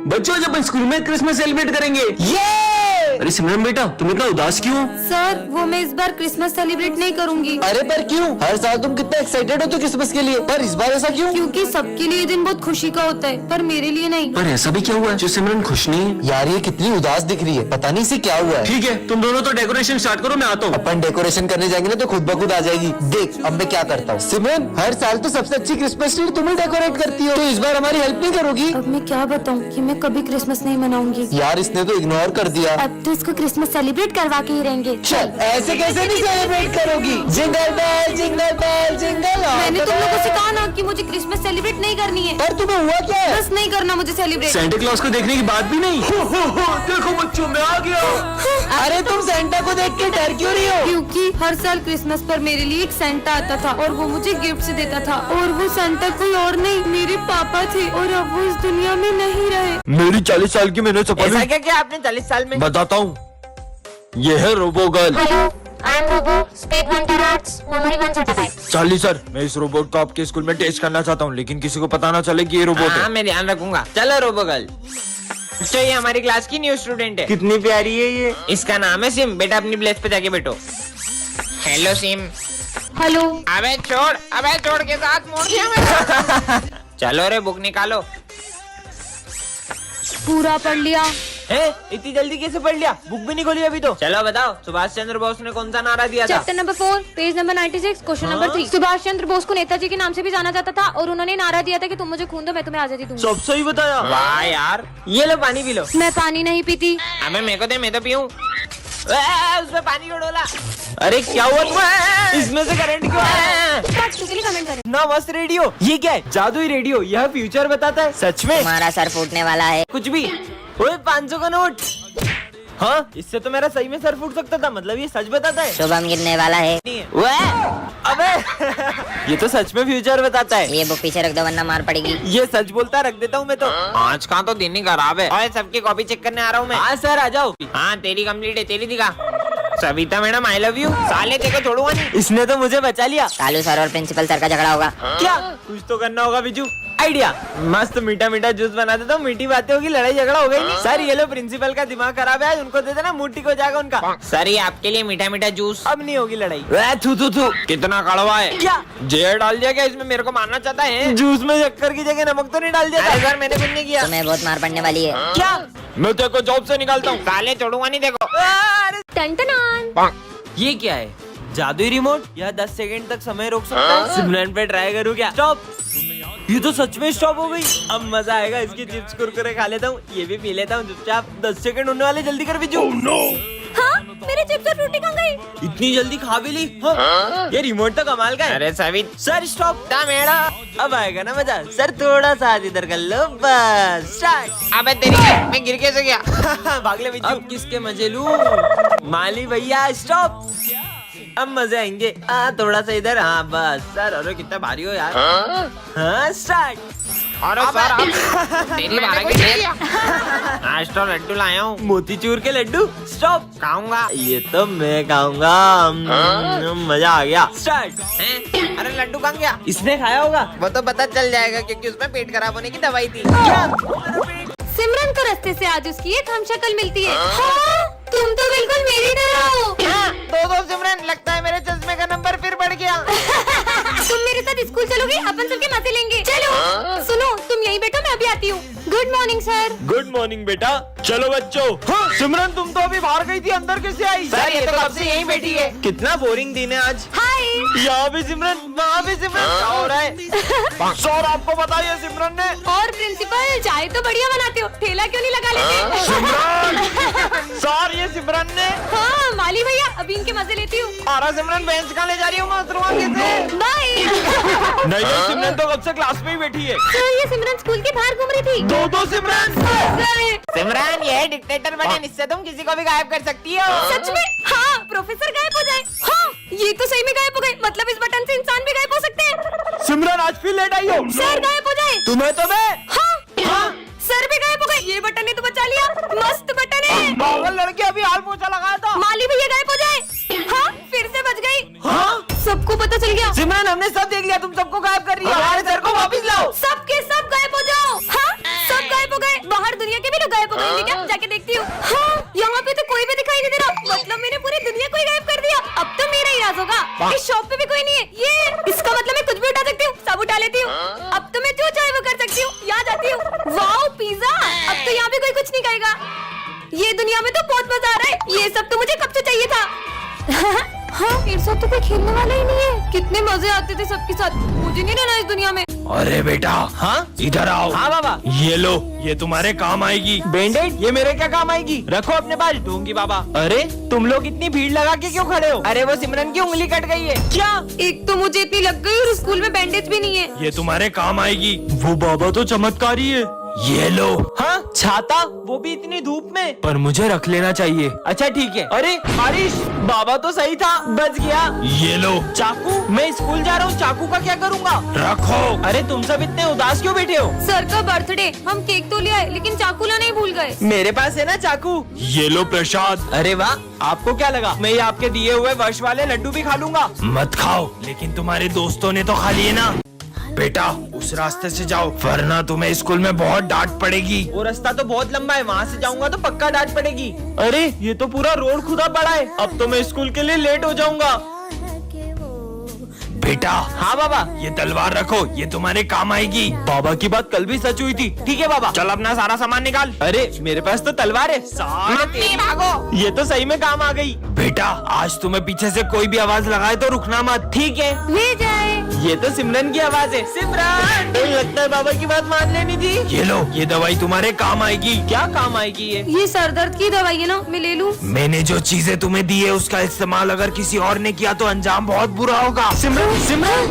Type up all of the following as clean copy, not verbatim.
बच्चों जब स्कूल में क्रिसमस सेलिब्रेट करेंगे। ये अरे सिमरन बेटा तुम इतना उदास क्यों? सर वो मैं इस बार क्रिसमस सेलिब्रेट नहीं करूंगी। अरे पर क्यों? हर साल तुम कितना एक्साइटेड हो तो क्रिसमस के लिए, पर इस बार ऐसा क्यों? क्योंकि सबके लिए ये दिन बहुत खुशी का होता है, पर मेरे लिए नहीं। पर ऐसा भी क्या हुआ है जो सिमरन खुश नहीं है? यार ये कितनी उदास दिख रही है, पता नहीं इसे क्या हुआ है। ठीक है तुम दोनों तो डेकोरेशन स्टार्ट करो, मैं आता हूँ। अपन डेकोरेशन करने जाएंगे ना तो खुद ब खुद आ जाएगी। देख अब मैं क्या करता हूँ। सिमरन हर साल तो सबसे अच्छी क्रिसमस ट्री तुम ही डेकोरेट करती हो, तो इस बार हमारी हेल्प नहीं करोगी? अब मैं क्या बताऊँ कि मैं कभी क्रिसमस नहीं मनाऊंगी। यार इसने तो इग्नोर कर दिया। अब तो इसको क्रिसमस सेलिब्रेट करवा के ही रहेंगे। चल ऐसे कैसे नहीं सेलिब्रेट करोगी? Jingle bell jingle bell jingle. मैंने तुम लोगों से कहा ना कि मुझे क्रिसमस सेलिब्रेट नहीं करनी है। पर तुम्हें हुआ क्या है? बस नहीं करना मुझे सेलिब्रेट। सेंटा क्लॉज को देखने की बात भी नहीं। देखो बच्चों मैं आ गया। अरे तुम सेंटा को देख के डर क्यों रही हो? क्योंकि हर साल क्रिसमस पर मेरे लिए एक सेंटा आता था और वो मुझे गिफ्ट देता था, और वो सेंटा कोई और नहीं मेरे पापा थे, और अब वो इस दुनिया में नहीं रहे। मेरी 40 साल की मैंने ऐसा क्या किया आपने 40 साल में? बताता हूँ, ये है robo girl. I am Robo, Speed Hunter Arts, Memory 1 Certified. Charlie sir मैं इस रोबोट को आपके स्कूल में टेस्ट करना चाहता हूँ, लेकिन किसी को पता ना चले कि ये रोबोट हाँ है। मैं ध्यान रखूंगा। चलो रोबो गर्ल। तो ये हमारी क्लास की न्यू स्टूडेंट है। कितनी प्यारी है ये। इसका नाम है सिम। बेटा अपनी प्लेस पे जाके बैठो। Hello SIM. हेलो। अबे छोड़ के साथ मोड़ दिया मैंने। चलो रे बुक निकालो। पूरा पढ़ लिया। इतनी जल्दी कैसे पढ़ लिया? बुक भी नहीं खोली अभी तो। चलो बताओ सुभाष चंद्र बोस ने कौन सा नारा दिया था? Chapter number 4 page number 96 question number 3। Subhash Chandra Bose को नेताजी के नाम से भी जाना जाता था और उन्होंने नारा दिया था कि तुम मुझे खून दो मैं तुम्हें आजादी दूंगा। सब सही बताया। वाह यार। ये लो पानी पी लो। मैं पानी नहीं पीती। अबे मेरे को दे, मैं तो पीऊं। उसमें पानी को डोला। अरे क्या हुआ तुम्हें? इसमें से करंट क्यों आया? कमेंट करें। ना मस्त रेडियो। ये क्या है? जादुई रेडियो। यह फ्यूचर बताता है। सच में? तुम्हारा सर फूटने वाला है। कुछ भी। ओए 500 का नोट। हाँ इससे तो मेरा सही में सर फूट सकता था। मतलब ये सच बताता है। शुभम गिरने वाला है। अबे ये तो सच में फ्यूचर बताता है। ये बुक पीछे रख दो वरना मार पड़ेगी। ये सच बोलता रख देता हूँ मैं तो। आज का तो दिन ही खराब है। और सबकी कॉपी चेक करने आ रहा हूँ मैं। हाँ सर आ जाओ। हाँ तेरी कंप्लीट है, तेरी दिखा। Savita madam I love you. साले तेरे को छोड़ूंगा नहीं। इसने तो मुझे बचा लिया। कालू सर और प्रिंसिपल सर का झगड़ा होगा। क्या? कुछ तो करना होगा बिजू। आइडिया मस्त मीठा मीठा जूस बना देता हूँ। मीठी बातें होगी, लड़ाई झगड़ा होगा ही नहीं। सर ये लो प्रिंसिपल का दिमाग खराब है, उनको दे देना, मुट्ठी को जाएगा उनका। सर ये आपके लिए मीठा मीठा जूस। अब नहीं होगी लड़ाई। थू कितना कड़वा है। क्या जहर डाल दिया क्या इसमें? मेरे को मारना चाहता है? जूस में शक्कर की जगह नमक तो नहीं डाल दिया? अरे सर मैंने कुछ नहीं किया। तुम्हें बहुत मार पड़ने वाली है। क्या? मैं तेरे को जॉब से निकालता हूँ। साले छोड़ूंगा नहीं देखो। टन ये क्या है? जादुई रिमोट? यह 10 सेकंड तक समय रोक सकता है। सिमरन पे ट्राई करूँ क्या? स्टॉप। ये तो सच में स्टॉप हो गई। अब मजा आएगा। इसकी चिप्स कुरकुरे खा लेता हूँ, ये भी पी लेता हूँ चुपचाप। 10 सेकंड होने वाले, जल्दी कर बिजू। हाँ मेरे चिप्स और फ्रूटी कहाँ गई? इतनी जल्दी खा भी ली? हाँ? ये रिमोट तो कमाल का है। अरे सवित सर स्टॉप। मैडम अब आएगा ना मजा। सर थोड़ा सा इधर कर लो बस। स्टार्ट। अबे तेरी मैं गिर कैसे गया? भाग ले बिजू। अब किसके मजे लूं? माली भैया स्टॉप। अब मजे आएंगे। थोड़ा सा इधर। हाँ बस सर। अरे कितना भारी हो यार। हाँ स्टार्ट। और सर आप तेरी आज तो लड्डू लाया हूँ, मोतीचूर के लड्डू। स्टॉप। खाऊंगा। ये तो मैं खाऊंगा। मजा आ गया। स्टार्ट। अरे लड्डू कहाँ गया? इसने खाया होगा। वो तो पता चल जाएगा क्योंकि उसमें पेट खराब होने की दवाई थी। क्या? सिमरन को रास्ते से आज उसकी एक हम शक्ल मिलती है। हाँ, तुम तो बिल्कुल मेरी तरह हो। दो सिमरन, लगता है मेरे चश्मे का नंबर फिर बढ़ गया। तुम मेरे साथ स्कूल चलोगे? अपन सबके मजे लेंगे। चलो। सुनो तुम यहीं बैठो, मैं अभी आती हूँ। Good morning sir. Good morning बेटा। चलो बच्चों। हाँ, सिमरन तुम तो अभी बाहर गई थी, अंदर कैसे आई? सर ये तो कब से यहीं बैठी है। कितना बोरिंग दिन है आज। हाय। यहाँ भी सिमरन, वहाँ भी सिमरन। क्या हो रहा है? सर आपको बताइए सिमरन ने। और प्रिंसिपल चाय तो बढ़िया बनाते हो, ठेला क्यों नहीं लगा लेते? सिमरन सर ये सिमरन ने। हाँ माली भैया अभी इनके मजे लेती हूँ। आरा सिमरन बेंच कहाँ ले जा रही हूँ? बाय। नहीं सिमरन तो कब से क्लास में ही बैठी है। सर ये सिमरन स्कूल के बाहर घूम रही थी। दो सिमरन। सिमरन ये डिक्टेटर बटन, इससे तुम किसी को भी गायब कर सकती हो। सच में? हाँ प्रोफेसर गायब हो जाए। हाँ ये तो सही में गायब हो गए। मतलब इस बटन से इंसान भी गायब हो सकते हैं। सिमरन आज फिर लेट आई हो। सर गायब हो जाए। तुम्हें तो मैं। हाँ सर भी गायब हो गए। ये बटन ने तो बचा लिया। मस्त बटन है। पागल लड़की अभी हाल पोछा लगाया था। माली भैया गायब हो जाए। हाँ फिर से बच गई। हाँ? सबको पता चल गया। सिमरन हमने सब देख लिया, तुम सबको गायब कर रही हो। हमारे सर को वापस लाओ। सबके सब गायब हो जाओ। हाँ सब गायब हो गए। बाहर दुनिया पकड़ेंगे क्या? जाके देखती हूँ। हाँ, यहाँ पे तो कोई भी दिखाई नहीं दे रहा। मतलब मैंने पूरी दुनिया को ही गायब कर दिया। अब तो मेरा ही राज होगा। इस शॉप पे भी कोई नहीं है। ये इसका मतलब मैं कुछ भी उठा सकती हूँ, सब उठा लेती हूँ। अब तो मैं जो चाहे वो कर सकती हूँ। यहाँ जाती हूँ। Wow pizza! अब तो यहाँ पे कोई कुछ नहीं कहेगा। ये दुनिया में तो बहुत मजा आ रहा है। ये सब तो मुझे कब से चाहिए था। हाँ, मेरे साथ तो कोई खेलने वाला ही नहीं है। कितने मजे आते थे सबके साथ। मुझे नहीं रहना इस दुनिया में। अरे बेटा, हाँ इधर आओ। हाँ बाबा। ये लो, ये तुम्हारे काम आएगी। बैंडेड? ये मेरे क्या काम आएगी? रखो अपने पास, दूंगी बाबा। अरे तुम लोग इतनी भीड़ लगा के क्यों खड़े हो? अरे वो सिमरन की उंगली कट गई है। क्या? एक तो मुझे इतनी लग गई और स्कूल में बैंडेज भी नहीं है। ये तुम्हारे काम आएगी। वो बाबा तो चमत्कारी है। ये लो। हाँ, छाता? वो भी इतनी धूप में? पर मुझे रख लेना चाहिए। अच्छा ठीक है। अरे बारिश, बाबा तो सही था, बच गया। ये लो। चाकू? मैं स्कूल जा रहा हूँ, चाकू का क्या करूँगा? रखो। अरे तुम सब इतने उदास क्यों बैठे हो? सर का बर्थडे, हम केक तो ले आए लेकिन चाकू लाना ही भूल गए। मेरे पास है ना चाकू। ये लो प्रसाद। अरे वाह, आपको क्या लगा मैं ये आपके दिए हुए वर्ष वाले लड्डू भी खा लूंगा? मत खाओ, लेकिन तुम्हारे दोस्तों ने तो खा लिए ना। बेटा, उस रास्ते से जाओ, वरना तुम्हें स्कूल में बहुत डांट पड़ेगी। वो रास्ता तो बहुत लंबा है, वहाँ से जाऊंगा तो पक्का डांट पड़ेगी। अरे ये तो पूरा रोड खुदा पड़ा है। अब तो मैं स्कूल के लिए लेट हो जाऊंगा। बेटा, हाँ बाबा। ये तलवार रखो, ये तुम्हारे काम आएगी। बाबा की बात कल भी सच हुई थी। ठीक है बाबा। चल अपना सारा सामान निकाल। अरे मेरे पास तो तलवार है। भागो। ये तो सही में काम आ गई। बेटा, आज तुम्हें पीछे से कोई भी आवाज लगाए तो रुकना मत। ठीक है। ले जाए। ये तो सिमरन की आवाज है। सिमरन, तो लगता है बाबा की बात मान लेनी थी। ये लो, ये दवाई तुम्हारे काम आएगी। क्या काम आएगी ये? ये सर दर्द की दवाई है ना, मैं ले लूं? मैंने जो चीजें तुम्हें दी है उसका इस्तेमाल अगर किसी और ने किया तो अंजाम बहुत बुरा होगा। सिमरन, सिमरन।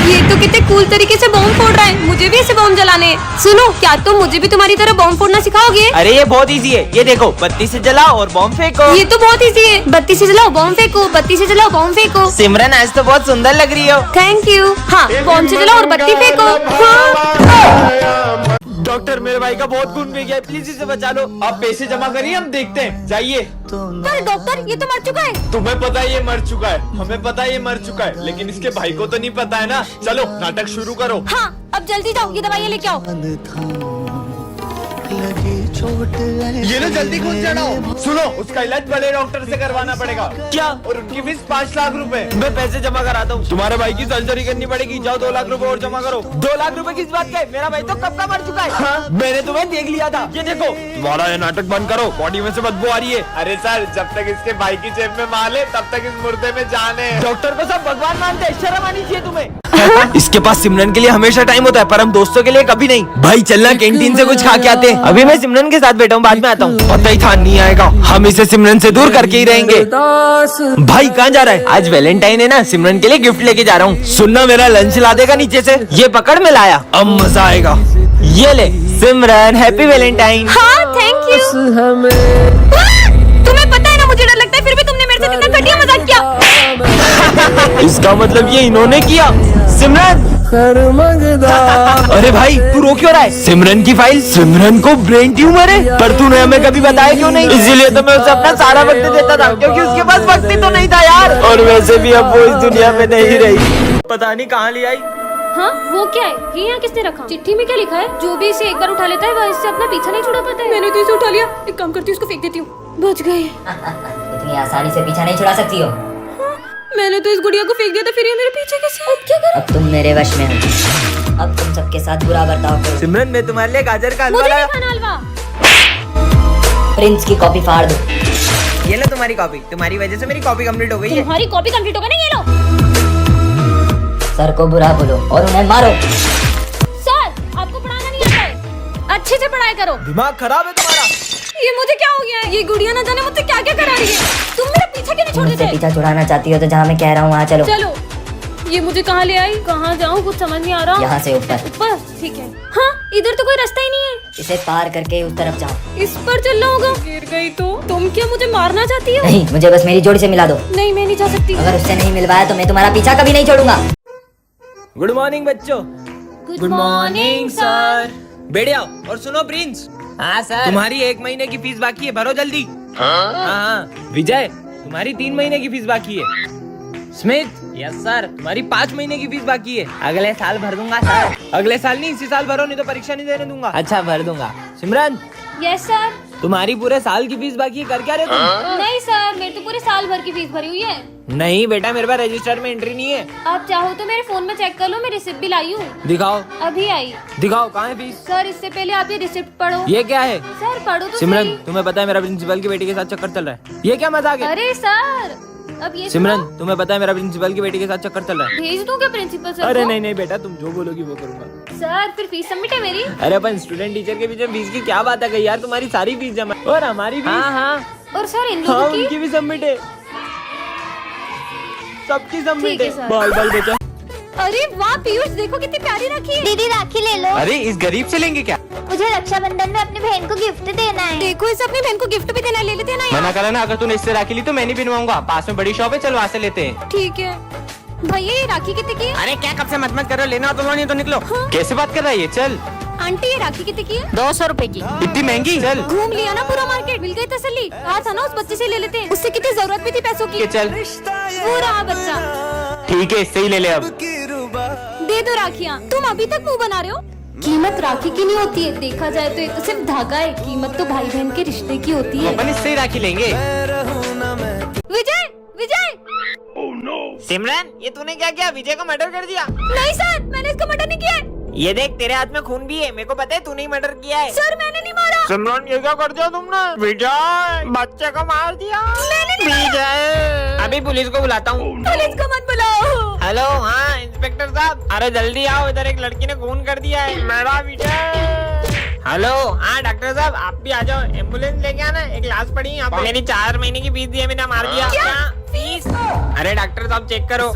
ये तो कितने कूल तरीके से बॉम्ब फोड़ रहा है। मुझे भी ऐसे बॉम्ब जलाने हैं। सुनो, क्या तुम मुझे भी तुम्हारी तरह बॉम्ब फोड़ना सिखाओगे? अरे ये बहुत इजी है। ये देखो, बत्ती से जलाओ और बॉम्ब फेंको। ये तो बहुत इजी है। बत्ती से जलाओ, बॉम्ब फेंको। बत्ती से जलाओ, बॉम्ब फेंको। सिमरन, आज तो बहुत सुंदर लग रही हो। Thank you. हाँ, बॉम्ब से जलाओ और बत्ती फेंको। हाँ। डॉक्टर, मेरे भाई का बहुत खून बह गया है, प्लीज इसे बचा लो। आप पैसे जमा करिए, हम देखते हैं। जाइए। पर डॉक्टर, ये तो मर चुका है। तुम्हें पता है ये मर चुका है, हमें पता है ये मर चुका है, लेकिन इसके भाई को तो नहीं पता है ना। चलो नाटक शुरू करो। हाँ, अब जल्दी जाओ, ये दवाइयाँ लेके आओ। ये लो, जल्दी खून चढ़ाओ। सुनो, उसका इलाज बड़े डॉक्टर से करवाना पड़ेगा। क्या? और उनकी फीस 5 लाख रुपए। मैं पैसे जमा कराता हूँ। तुम्हारे भाई की सर्जरी करनी पड़ेगी। जाओ 2 लाख रुपए और जमा करो। 2 लाख रुपए किस बात के? मेरा भाई तो कब का मर चुका है। हाँ? मैंने तुम्हें देख लिया था। ये देखो। तुम्हारा ये नाटक बंद करो, बॉडी में से बदबू आ रही है। अरे सर, जब तक इसके भाई की जेब में माल है तब तक इस मुर्दे में जान है। डॉक्टर को सब भगवान मानते हैं, शर्म आनी चाहिए तुम्हें। इसके पास सिमरन के लिए हमेशा टाइम होता है, पर हम दोस्तों के लिए कभी नहीं। भाई चलना कैंटीन से कुछ खा के आते हैं। अभी मैं सिमरन के साथ बैठा हूँ, बाद में आता हूँ। पता ही था नहीं आएगा, हम इसे सिमरन से दूर करके ही रहेंगे। भाई कहाँ जा रहा है? आज वैलेंटाइन है ना, सिमरन के लिए गिफ्ट लेके जा रहा हूँ। सुनना, मेरा लंच ला देगा नीचे से। ये पकड़ में लाया, अब मजा आएगा। ये ले सिमरन, हैप्पी वैलेंटाइन। हाँ, थैंक यू। तुम्हें पता है ना मुझे डर लगता है, फिर भी तुमने मेरे साथ इतना घटिया मजाक किया। इसका मतलब ये इन्होंने किया। सिमरन, अरे भाई तू रो क्यों रहा है? सिमरन की फाइल। सिमरन को ब्रेन ट्यूमर है, पर तूने हमें कभी बताया क्यों नहीं? इसीलिए तो मैं उसे अपना सारा वक्त देता था, क्योंकि उसके पास वक्त ही तो नहीं था यार। और वैसे भी अब वो इस दुनिया में नहीं रही। पता नहीं कहाँ ले आई। हाँ, वो क्या है? ये यहाँ किसने रखा? चिट्ठी में क्या लिखा है? जो भी इसे एक बार उठा लेता है वह इससे अपना पीछा नहीं छुड़ा पाता है। मैंने तो इसे उठा लिया। एक काम करती हूँ, उसको फेंक देती हूँ। बच गए। इतनी आसानी से पीछा नहीं छुड़ा सकती हो। मैंने तो इस गुड़िया को फेंक दिया था, फिर ये मेरे पीछे कैसे? अब क्या करूं? अब तुम मेरे वश में हो। अब तुम सबके साथ बुरा बर्ताव करो। सिमरन, मैं तुम्हारे लिए गाजर का हलवा मुझे लाया। नहीं खाना हलवा। प्रिंस की कॉपी फाड़ दो। ये लो तुम्हारी कॉपी। तुम्हारी वजह से मेरी कॉपी कंप्लीट हो गई है। तुम्हारी कॉपी कंप्लीट होगा ना, ये लो। सर को बुरा बोलो और उन्हें मारो। सर, आपको पढ़ाना नहीं आता है, अच्छे से पढ़ाई करो। दिमाग खराब है तुम्हारा। ये मुझे क्या हो गया है? ये गुड़िया ना जाने मुझसे क्या क्या करा रही है। तुम मेरा पीछा क्यों नहीं छोड़ मुझसे देते? पीछा छुड़ाना चाहती हो तो जहाँ मैं कह रहा हूँ वहाँ चलो। चलो। ये मुझे कहाँ ले आई? कहाँ जाऊँ, कुछ समझ नहीं आ रहा। यहाँ से ऊपर। ऊपर? ठीक है। हाँ, इधर तो कोई रास्ता ही नहीं है। इसे पार करके उस तरफ जाओ। इस पर चलना होगा। गिर गई तो? तुम क्या मुझे मारना चाहती हो? नहीं, मुझे बस मेरी जोड़ी से मिला दो। नहीं, मैं नहीं जा सकती। अगर उससे नहीं मिलवाया तो मैं तुम्हारा पीछा कभी नहीं छोड़ूंगा। गुड मॉर्निंग बच्चों। Good morning sir. बैठ जाओ और सुनो प्रिंस। हाँ सर। तुम्हारी 1 महीने की फीस बाकी है, भरो जल्दी। हाँ। विजय, तुम्हारी 3 महीने की फीस बाकी है। स्मिथ, यस सर, तुम्हारी 5 महीने की फीस बाकी है। अगले साल भर दूंगा सर। अगले साल नहीं, इसी साल भरो, नहीं तो परीक्षा नहीं देने दूंगा। अच्छा भर दूंगा। सिमरन, यस सर। तुम्हारी पूरे साल की फीस बाकी है, कर क्या रहे तुम? नहीं सर, मेरी तो पूरे साल भर की फीस भरी हुई है। नहीं बेटा, मेरे पास रजिस्टर में एंट्री नहीं है। आप चाहो तो मेरे फोन में चेक कर लो, मैं रिसिप्ट भी लाई हूँ। दिखाओ अभी आई। दिखाओ, कहाँ है फीस? सर इससे पहले आप ये रिसिप्ट पढ़ो। ये क्या है? सर पढ़ो तो सिमरन, सही। तुम्हें पता है मेरा प्रिंसिपल की बेटी के साथ चक्कर चल रहा है। ये क्या मजाक है? अरे सर अब ये सिमरन, सुनो। तुम्हें पता है मेरा प्रिंसिपल की बेटी के साथ चक्कर चल रहा है। भेज दूं क्या प्रिंसिपल सर अरे को? नहीं नहीं बेटा, तुम जो बोलोगी वो करूंगा। सर फिर फीस सबमिट है मेरी। अरे अपन स्टूडेंट टीचर के बीच में फीस की क्या बात है गई यार, तुम्हारी सारी फीस जमा और हमारी फीस। हाँ हाँ और सर इन हाँ, लोगों की उनकी भी सबमिट है, सबकी सबमिट ठीक है, है। सर। बाल बाल बचा। अरे वाह पीयूष, देखो कितनी प्यारी राखी है। दीदी राखी ले लो। अरे इस गरीब से लेंगे क्या? मुझे रक्षाबंधन में अपनी बहन को गिफ्ट देना है। देखो इसे अपनी बहन को गिफ्ट भी देना है, ले लेते हैं ना यार। मना करा ना, अगर तूने इससे राखी ली तो मैं नहीं बनवाऊंगा। पास में बड़ी शॉप है, चल वहाँ से लेते हैं। ठीक है भैया, ये राखी कितने की है? अरे क्या कब से मत करो, लेना तो लो, नहीं तो निकलो। कैसे बात कर रहा है ये? चल। आंटी ये राखी कितने की है? 200 रुपए की। इतनी महंगी? चल घूम लिया ना पूरा मार्केट, मिल गई तसल्ली। कहा था ना उस बच्चे से ले लेते हैं, उससे कितनी जरूरत भी थी पैसों की। के चल। वो रहा बच्चा, ठीक है, इससे ही ले ले अब। दे दो राखियाँ। तुम अभी तक मुंह बना रहे हो। कीमत राखी की नहीं होती है, देखा जाए तो ये तो सिर्फ धागा है। कीमत तो भाई बहन के रिश्ते की होती है। अपन इससे ही राखी लेंगे। विजय विजय सिमरन, ये तूने क्या किया? विजय को मर्डर कर दिया? नहीं सर, मैंने इसको मर्डर नहीं किया है। ये देख, तेरे हाथ में खून भी है, मेरे को पता है तूने ही मर्डर किया है। सर मैंने नहीं मारा। सिमरन, ये क्या कर दिया तुमने? विजय, बच्चे को मार दिया। मैंने नहीं विजय, अभी पुलिस को बुलाता हूँ। पुलिस को मत बुलाओ। हेलो, हाँ इंस्पेक्टर साहब, अरे जल्दी आओ, इधर एक लड़की ने खून कर दिया है, मेरा विजय। हेलो, हाँ डॉक्टर साहब, आप भी आ जाओ, एम्बुलेंस लेके आना, एक लाश पड़ी यहाँ पे। मेरी 4 महीने की फीस दी है, मैंने मार दिया। क्या? फीस? अरे डॉक्टर साहब चेक करो,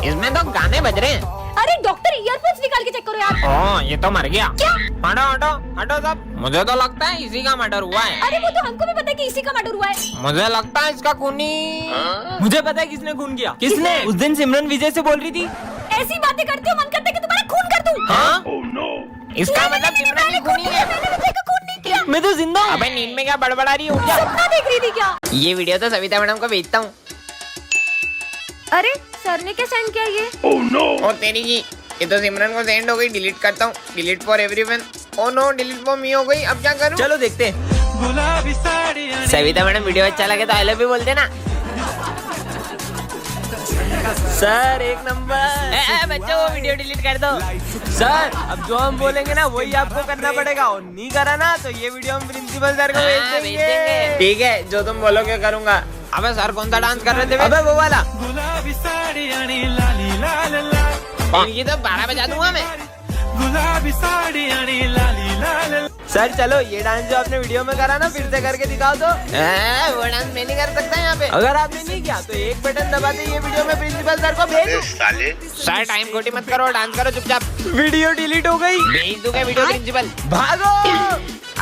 इसमें तो गाने बज रहे हैं। अरे डॉक्टर ईयरफोन्स निकाल के चेक करो यार। ओ, ये तो मर गया। क्या? हटो हटो हटो साहब, मुझे तो लगता है इसी का मर्डर हुआ है। अरे वो तो हमको भी पता है कि इसी का मर्डर हुआ है। मुझे लगता है इसका खूनी। मुझे पता है किसने खून किया। किसने? उस दिन सिमरन विजय से बोल रही थी। ऐसी बातें करते हो, मन करता है कि तुम्हारा खून कर दूं। हाँ? इसका मतलब सिमरन ही खूनी है। मैंने विजय का खून नहीं किया। मैं तो जिंदा हूँ। अबे नींद में क्या बड़बड़ा रही हो क्या? सपना देख रही थी क्या? ये वीडियो तो सविता मैडम को भेजता हूँ। अरे सर ने क्या सेंड किया ये? ओ तेरी की, ये तो सिमरन को सेंड हो गई। डिलीट करता हूँ, delete for everyone. Oh no, delete for me हो गई, अब क्या करूँ? चलो देखते हैं। सविता मैडम, वीडियो अच्छा लगे तो आई लव यू बोल देना। Sir 1 number. बच्चों वो वीडियो डिलीट कर दो। सर अब जो हम बोलेंगे ना वही आपको करना पड़ेगा, और नहीं करा ना तो ये वीडियो हम प्रिंसिपल सर को भेज देंगे। ठीक है, जो तुम बोलोगे करूँगा। अबे सर कौन सा डांस कर रहे थे? अबे वो वाला। ये तो 12 बजा दूंगा मैं। सर चलो, ये डांस जो आपने वीडियो में करा ना, फिर से करके दिखाओ तो। वो डांस मैं नहीं कर सकता यहाँ पे। अगर आपने नहीं किया तो एक बटन दबाते ये वीडियो में प्रिंसिपल सर को भेज दो। सर टाइम खोटी मत करो, डांस करो चुपचाप। वीडियो डिलीट हो गई, भेज दूंगा वीडियो प्रिंसिपल। भागो।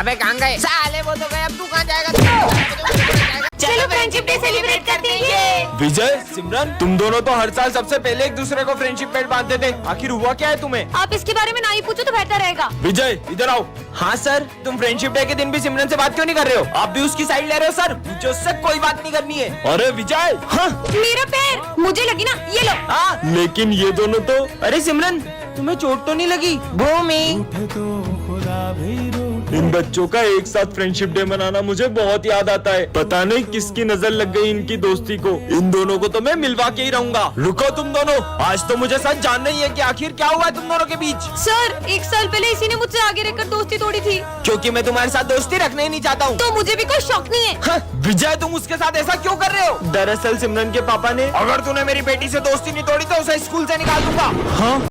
अबे कहाँ गए साले? वो तो गए, अब तू कहाँ जाएगा? चलो फ्रेंडशिप डे सेलिब्रेट करते हैं। विजय, सिमरन, तुम दोनों तो हर साल सबसे पहले एक दूसरे को फ्रेंडशिप बैंड बांधते थे, आखिर हुआ क्या है तुम्हें? आप इसके बारे में ना ही पूछो तो बेहतर रहेगा। विजय इधर आओ। हाँ सर, तुम फ्रेंडशिप डे के दिन भी सिमरन से बात क्यों नहीं कर रहे हो? आप भी उसकी साइड ले रहे हो? सर मुझे उससे कोई बात नहीं करनी है। अरे विजय, हाँ मेरा पैर मुझे लगी ना, ये लो। हाँ, लेकिन ये दोनों तो। अरे सिमरन, तुम्हें चोट तो नहीं लगी? भूमि, इन बच्चों का एक साथ फ्रेंडशिप डे मनाना मुझे बहुत याद आता है। पता नहीं किसकी नजर लग गई इनकी दोस्ती को। इन दोनों को तो मैं मिलवा के ही रहूंगा। रुको तुम दोनों, आज तो मुझे सच जानना ही है कि आखिर क्या हुआ है तुम दोनों के बीच। सर 1 साल पहले इसी ने मुझसे आगे रहकर दोस्ती तोड़ी थी। क्योंकि मैं तुम्हारे साथ दोस्ती रखना ही नहीं चाहता हूँ। तो मुझे भी कोई शौक नहीं है। हाँ, विजय तुम उसके साथ ऐसा क्यों कर रहे हो? दरअसल सिमरन के पापा ने, अगर तूने मेरी बेटी से दोस्ती नहीं तोड़ी तो उसे स्कूल से निकाल दूंगा। हाँ